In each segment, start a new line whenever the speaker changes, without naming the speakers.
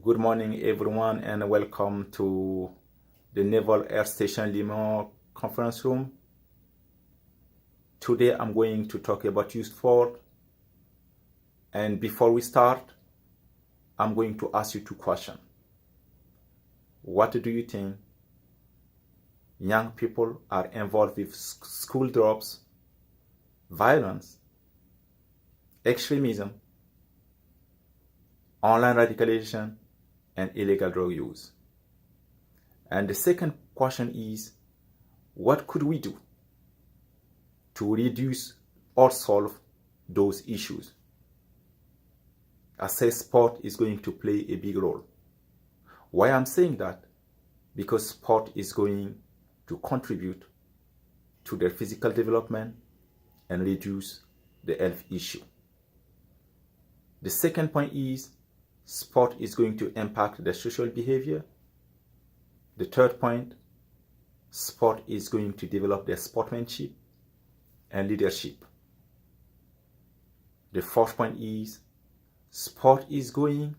Good morning, everyone, and welcome to the Naval Air Station Lima conference room. Today, I'm going to talk about youth sport. And before we start, I'm going to ask you two questions. What do you think young people are involved with school drops, violence, extremism, online radicalization, and illegal drug use? And the second question is, what could we do to reduce or solve those issues? I say sport is going to play a big role. Why I'm saying that? Because sport is going to contribute to their physical development and reduce the health issue. The second point is, sport is going to impact their social behavior. The third point, sport is going to develop their sportsmanship and leadership. The fourth point is, sport is going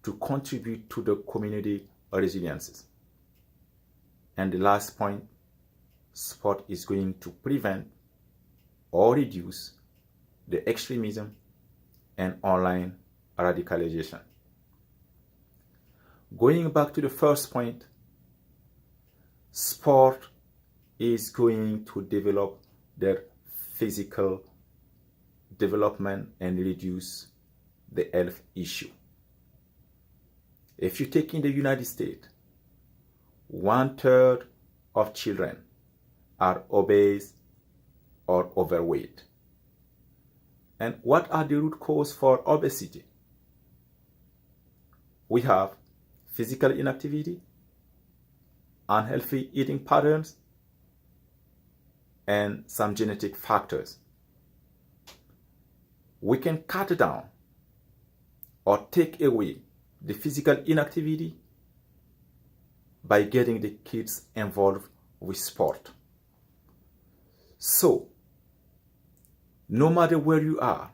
to contribute to the community resilience. And the last point, sport is going to prevent or reduce the extremism and online radicalization. Going back to the first point, sport is going to develop their physical development and reduce the health issue. If you take in the United States, 1/3 of children are obese or overweight. And what are the root causes for obesity? We have physical inactivity, unhealthy eating patterns, and some genetic factors. We can cut down or take away the physical inactivity by getting the kids involved with sport. So, no matter where you are,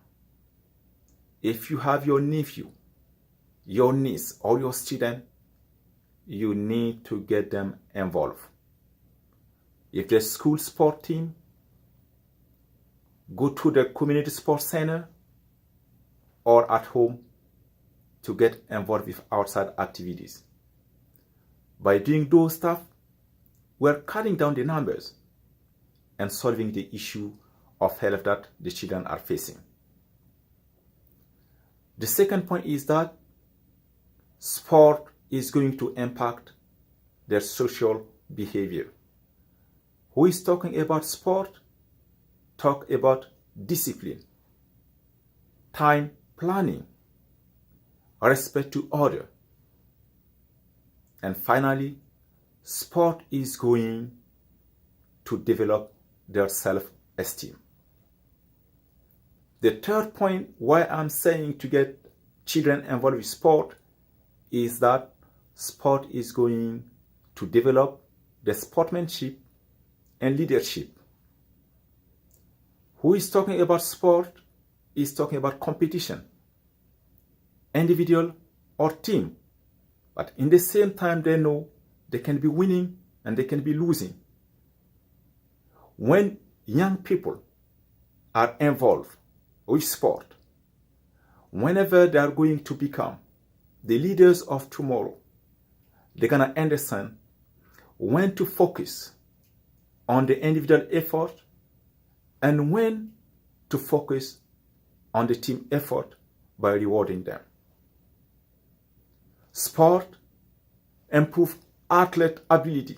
if you have your nephew, your niece, or your student, you need to get them involved. If the school sport team, go to the community sports center or at home to get involved with outside activities. By doing those stuff, we're cutting down the numbers and solving the issue of health that the children are facing. The second point is that sport is going to impact their social behavior. Who is talking about sport? Talk about discipline, time planning, respect to order. And finally, sport is going to develop their self-esteem. The third point why I'm saying to get children involved with sport is that sport is going to develop the sportsmanship and leadership. Who is talking about sport is talking about competition, individual or team. But in the same time, they know they can be winning and they can be losing. When young people are involved with sport, whenever they are going to become the leaders of tomorrow, they're going to understand when to focus on the individual effort and when to focus on the team effort by rewarding them. Sport improves athlete ability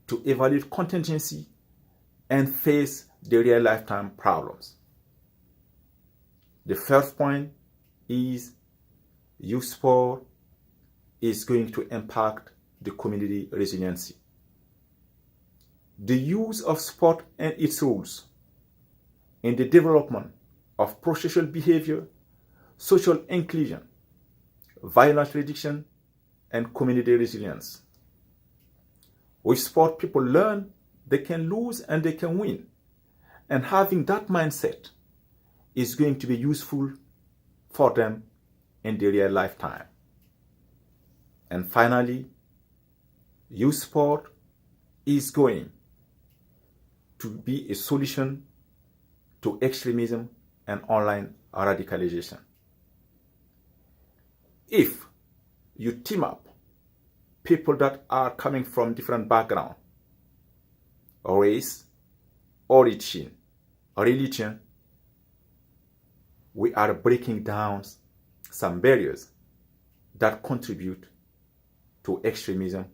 to evaluate contingency and face the real lifetime problems. The first point is youth sport is going to impact the community resiliency. The use of sport and its rules in the development of pro-social behavior, social inclusion, violence reduction, and community resilience. With sport, people learn they can lose and they can win. And having that mindset is going to be useful for them in their real lifetime. And finally, youth sport is going to be a solution to extremism and online radicalization. If you team up people that are coming from different backgrounds, race, origin, religion, we are breaking down some barriers that contribute to extremism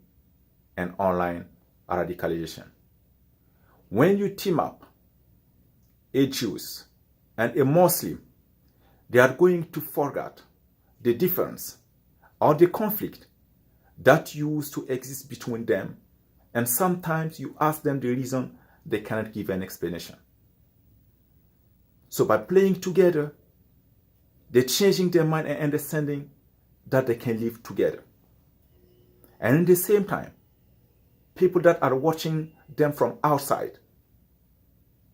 and online radicalization. When you team up a Jew and a Muslim, they are going to forget the difference or the conflict that used to exist between them, and sometimes you ask them the reason, they cannot give an explanation. So by playing together, they're changing their mind and understanding that they can live together. And at the same time, people that are watching them from outside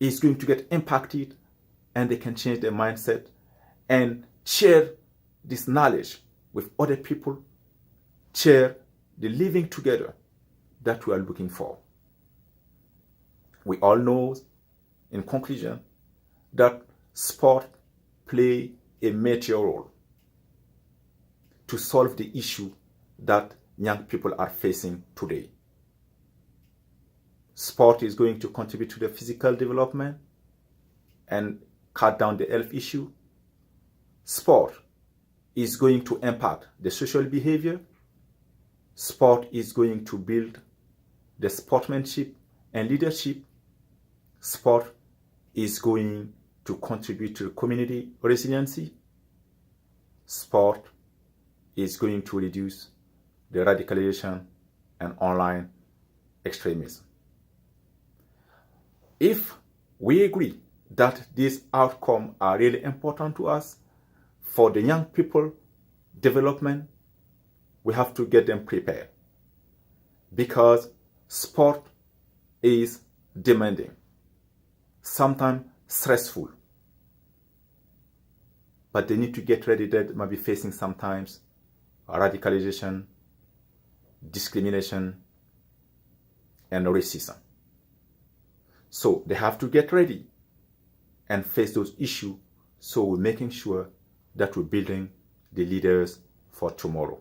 is going to get impacted, and they can change their mindset and share this knowledge with other people, share the living together that we are looking for. We all know, in conclusion, that sport play a major role to solve the issue that young people are facing today. Sport is going to contribute to the physical development and cut down the health issue. Sport is going to impact the social behavior. Sport is going to build the sportsmanship and leadership. Sport is going to contribute to community resiliency. Sport is going to reduce the radicalization and online extremism. If we agree that these outcomes are really important to us for the young people development, we have to get them prepared, because sport is demanding, sometimes stressful, but they need to get ready that they might be facing sometimes radicalization, discrimination, and racism. So they have to get ready and face those issues, so we're making sure that we're building the leaders for tomorrow.